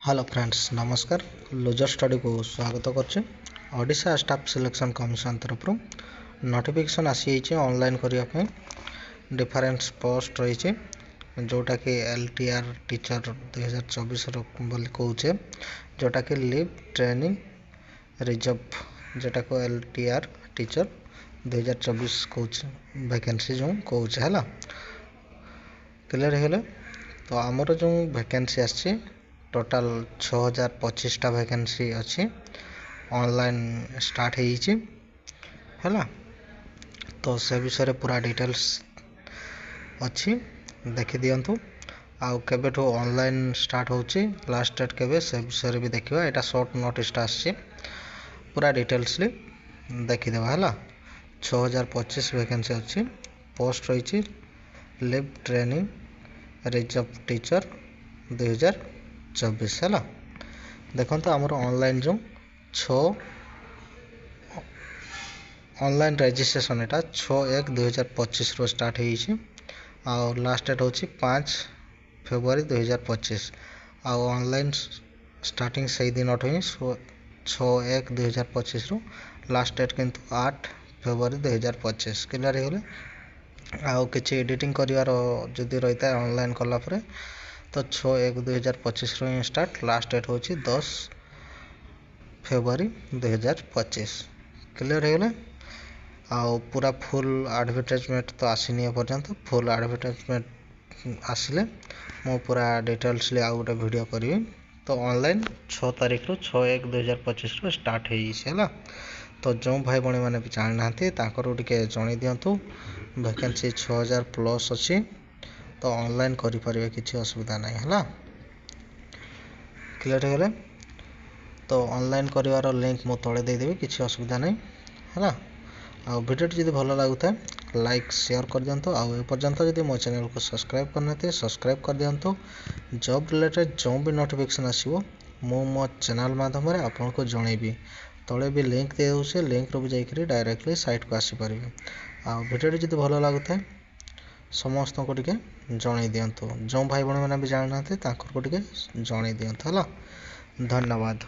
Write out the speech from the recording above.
Hello friends नमस्कार loser study को स्वागत करछे। ओडिशा स्टाफ सिलेक्शन कमिशन तरफ नोटिफिकेशन आसी ऑनलाइन करने डिफरेंस पोस्ट रही जोटा कि एलटीआर टीचर 2024 बोली कहे जोटा कि लिव ट्रेनिंग रिजर्व जोटा को एलटीआर टीचर 2024 कहे वैकेंसी जो कहे है क्लियर है। तो आमर जो वैकेंसी आसी टोटाल 6025 वैकेंसी अच्छी ऑनलाइन स्टार्ट है तो से विषय पूरा डिटेल्स अच्छी देखी दिंतु आउ केबेठू ऑनलाइन स्टार्ट होची लास्ट डेट केबे से विषय भी देखिबा। एटा शॉर्ट नोटिस आसी पूरा डिटेल्स देखी देबा है। 6025 वैकेंसी अच्छी पोस्ट रही लिव ट्रेनिंग रिजर्व टीचर 2024 है। देखो तो आमर ऑनलाइन जो 6 ऑनलाइन रजिस्ट्रेशन एटा 6/1/2025 रो स्टार्ट और लास्ट डेट होची 5 फेब्रुआरी 2025 और ऑनलाइन स्टार्टिंग सही दिन ही 6/1/2025 रो लास्ट डेट किंतु 8 फेब्रुआरी 2025 क्लियर हो आउ किसी एडिटिंग करिवार जदि रही है ऑनलाइन कला परे तो 6/1/2025 रो स्टार्ट लास्ट डेट होची 10 फेब्रुआरी 2025 क्लियर हो आउ पूरा फुल एडवर्टाइजमेंट तो आसीनी पर्यंत फुल एडवर्टाइजमेंट आसिले मो पूरा डिटेल्स आउ गोटे वीडियो करी। तो ऑनलाइन 6 तारीख रो 6/1/2025 रो स्टार्ट है। तो जो भाई भाई मैंने भी जानी ना टे जन दिंतु वैकेंसी 6000 प्लस अच्छी तो ऑनलाइन करें किसी असुविधा नहीं है क्लियर हो। तो ऑनलाइन कर लिंक मो तले देदेवी किसी असुविधा नहीं है। आ वीडियो जब भल लगुता है लाइक शेयर कर दिंतु आउ पर्यंत जब मो चैनल को सब्सक्राइब करना सब्सक्राइब कर दिंतु। जॉब रिलेटेड जो भी नोटिफिकेशन आसो मो चैनल माध्यम आपन को जनइबी तले भी लिंक दे दूसरे लिंक रू जाकि डायरेक्टली साइट को आसीपर आ वीडियो जब भल लगुता है समस्त को जन दिंतु जो भाई भाई मैंने भी जाना को जन दिंतु है। धन्यवाद।